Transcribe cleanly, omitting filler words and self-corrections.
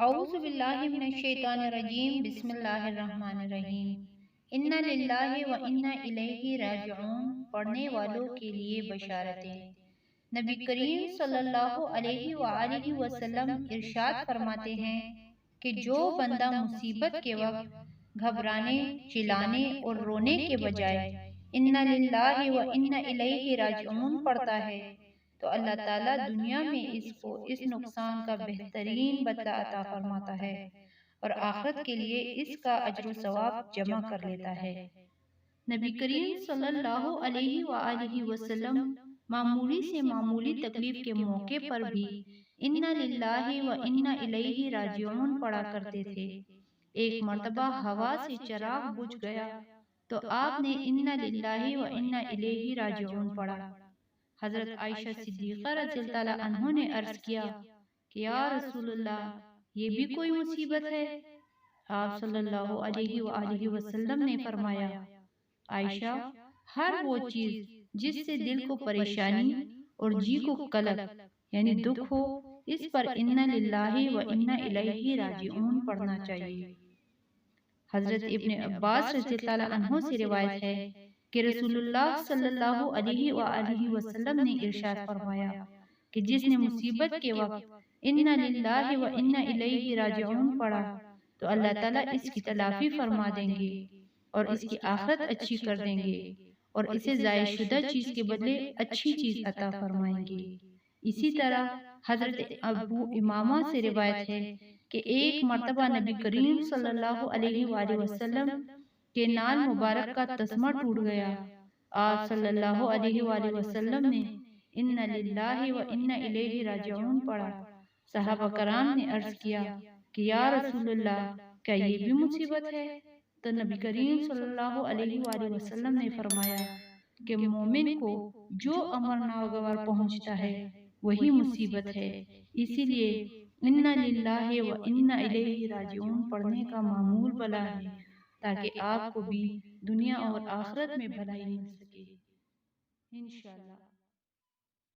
اعوذ باللہ من الشیطان الرجیم بسم اللہ الرحمن الرحیم انا للہ و انا الیہ راجعون۔ پڑھنے والوں کے لیے بشارتیں۔ نبی کریم صلی اللہ علیہ وآلہ وسلم ارشاد فرماتے ہیں کہ جو بندہ مصیبت کے وقت گھبرانے، چلانے اور رونے کے بجائے انا للہ و انا الیہ راجعون پڑھتا ہے تو اللہ تعالیٰ دنیا میں اس کو اس نقصان کا بہترین بدلہ عطا فرماتا ہے اور آخرت کے لیے اس کا اجر و ثواب جمع کر لیتا ہے۔ نبی کریم صلی اللہ علیہ وآلہ وسلم معمولی سے معمولی تکلیف کے موقع پر بھی انا للہ و انا الیہ راجعون پڑھا کرتے تھے۔ ایک مرتبہ ہوا سے چراغ بجھ گیا تو آپ نے انا للہ و انا الیہ راجعون پڑھا۔ حضرت عائشہ صدیقہ رضی اللہ عنہ نے عرض کیا کہ یا رسول اللہ، یہ بھی کوئی مصیبت ہے؟ آپ صلی اللہ علیہ وآلہ وسلم نے فرمایا، عائشہ، ہر وہ چیز جس سے دل کو پریشانی اور جی کو کلک یعنی دکھ ہو، اس پر انا للہ و انا الیہ راجعون پڑھنا چاہیے۔ حضرت ابن عباس رضی اللہ عنہ سے روایت ہے کہ رسول اللہ صلی اللہ علیہ وآلہ وسلم نے ارشاد فرمایا کہ جس نے مصیبت کے وقت انا للہ و انا الیہ راجعون پڑھا تو اللہ تعالیٰ اس کی تلافی فرما دیں گے اور اس کی آخرت اچھی کر دیں گے اور اسے ضائع شدہ چیز کے بدلے اچھی چیز عطا فرمائیں گے۔ اسی طرح حضرت ابو امامہ سے روایت ہے کہ ایک مرتبہ نبی کریم صلی اللہ علیہ وآلہ وسلم کے نال مبارک کا تسمہ ٹوٹ گیا۔ آپ صلی اللہ علیہ وآلہ وسلم نے انا للہ و انا الیہ راجعون پڑھا۔ صحابہ کرام نے عرض کیا کہ یا رسول اللہ، کیا یہ بھی مصیبت ہے؟ تو نبی کریم صلی اللہ علیہ وآلہ وسلم نے فرمایا کہ مومن کو جو امر ناگوار پہنچتا ہے وہی مصیبت ہے، اسی لیے انا للہ و انا الیہ راجعون پڑھنے کا معمول بنا ہے تاکہ آپ کو بھی دنیا اور آخرت میں بھلائی مل سکے انشاءاللہ۔